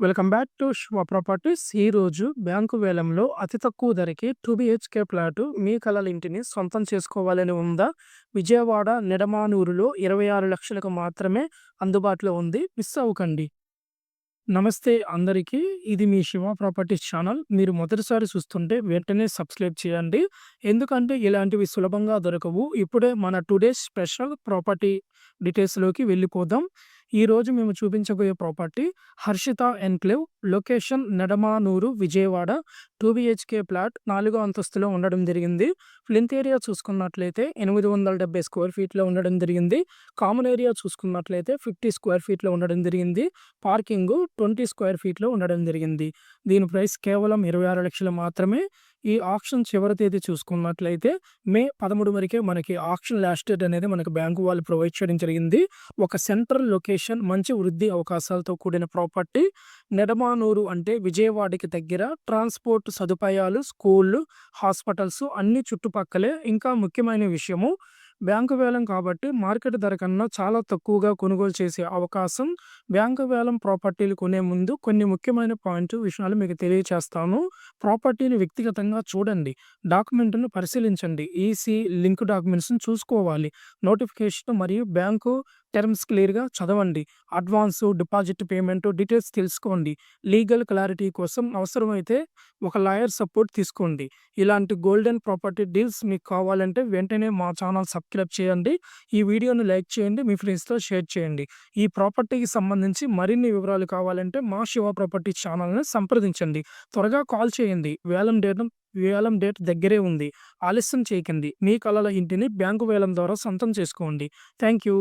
Welcome back to Shiva properties. ఈరోజు bank వేలంలో అతి తక్కువ ధరకి 2 బిహెచ్‌కే ఫ్లాటు మీ కలల ఇంటిని సొంతం చేసుకోవాలని ఉందా? విజయవాడ నిడమానూరులో 26 లక్షలకు మాత్రమే అందుబాటులో ఉంది. మిస్ అవ్వకండి. నమస్తే అందరికీ. ఇది మీ శివ ప్రాపర్టీస్ ఛానల్. మీరు మొదటిసారి చూస్తుంటే వెంటనే సబ్స్క్రైబ్ చేయండి. ఎందుకంటే ఇలాంటివి సులభంగా దొరకవు. ఇప్పుడే మన టుడే స్పెషల్ ప్రాపర్టీ డీటెయిల్స్‌లోకి వెళ్ళిపోదాం. ఈరోజు మేము చూపించబోయే property Harshitha enclave, location Nedamanuru, Vijayawada. 2 BHK flat 4 అంతస్తులో ఉండడం జరిగింది. ప్లింత్ ఏరియా చూసుకున్నట్లయితే 870 స్క్వేర్ ఫీట్‌లో ఉండడం జరిగింది. కామన్ ఏరియా చూసుకున్నట్లయితే 50 స్క్వేర్ ఫీట్‌లో ఉండడం జరిగింది. పార్కింగు 20 స్క్వేర్ ఫీట్‌లో ఉండడం జరిగింది. దీని ప్రైస్ కేవలం 26 లక్షలు మాత్రమే. ఈ ఆక్షన్ చివరి తేదీ చూసుకున్నట్లయితే మే 13 వరకే మనకి ఆక్షన్ లాస్ట్ డేట్ అనేది మనకు బ్యాంకు వాళ్ళు ప్రొవైడ్ చేయడం జరిగింది. ఒక సెంట్రల్ లొకేషన్, మంచి వృద్ధి అవకాశాలతో కూడిన ప్రాపర్టీ. నెడమానూరు అంటే విజయవాడకి దగ్గర. ట్రాన్స్‌పోర్ట్ సదుపాయాలు, స్కూళ్ళు, హాస్పిటల్స్ అన్నీ చుట్టుపక్కలే. ఇంకా ముఖ్యమైన విషయము, బ్యాంకు వేలం కాబట్టి మార్కెట్ ధర కన్నా చాలా తక్కువగా కొనుగోలు చేసే అవకాశం. బ్యాంకు వేలం ప్రాపర్టీలు కొనే ముందు కొన్ని ముఖ్యమైన విషయాలు మీకు తెలియచేస్తాను. ప్రాపర్టీని వ్యక్తిగతంగా చూడండి. డాక్యుమెంట్‌ను పరిశీలించండి. ఈసీ లింక్ డాక్యుమెంట్స్‌ని చూసుకోవాలి. నోటిఫికేషన్ మరియు బ్యాంకు టర్మ్స్ క్లియర్‌గా చదవండి. అడ్వాన్సు, డిపాజిట్ పేమెంట్ డీటెయిల్స్ తెలుసుకోండి. లీగల్ క్లారిటీ కోసం అవసరమైతే ఒక లాయర్ సపోర్ట్ తీసుకోండి. ఇలాంటి గోల్డెన్ ప్రాపర్టీ డీల్స్ మీకు కావాలంటే వెంటనే మా ఛానల్ సబ్స్క్రైబ్ చేయండి. ఈ వీడియోని లైక్ చేయండి. మీ ఫ్రెండ్స్‌తో షేర్ చేయండి. ఈ ప్రాపర్టీకి సంబంధించి మరిన్ని వివరాలు కావాలంటే మా శివ ప్రాపర్టీ ఛానల్‌ని సంప్రదించండి. త్వరగా కాల్ చేయండి. వేలం డేట్ దగ్గరే ఉంది. ఆలస్యం చేయకండి. మీ కలల ఇంటిని బ్యాంకు వేలం ద్వారా సొంతం చేసుకోండి. Thank you.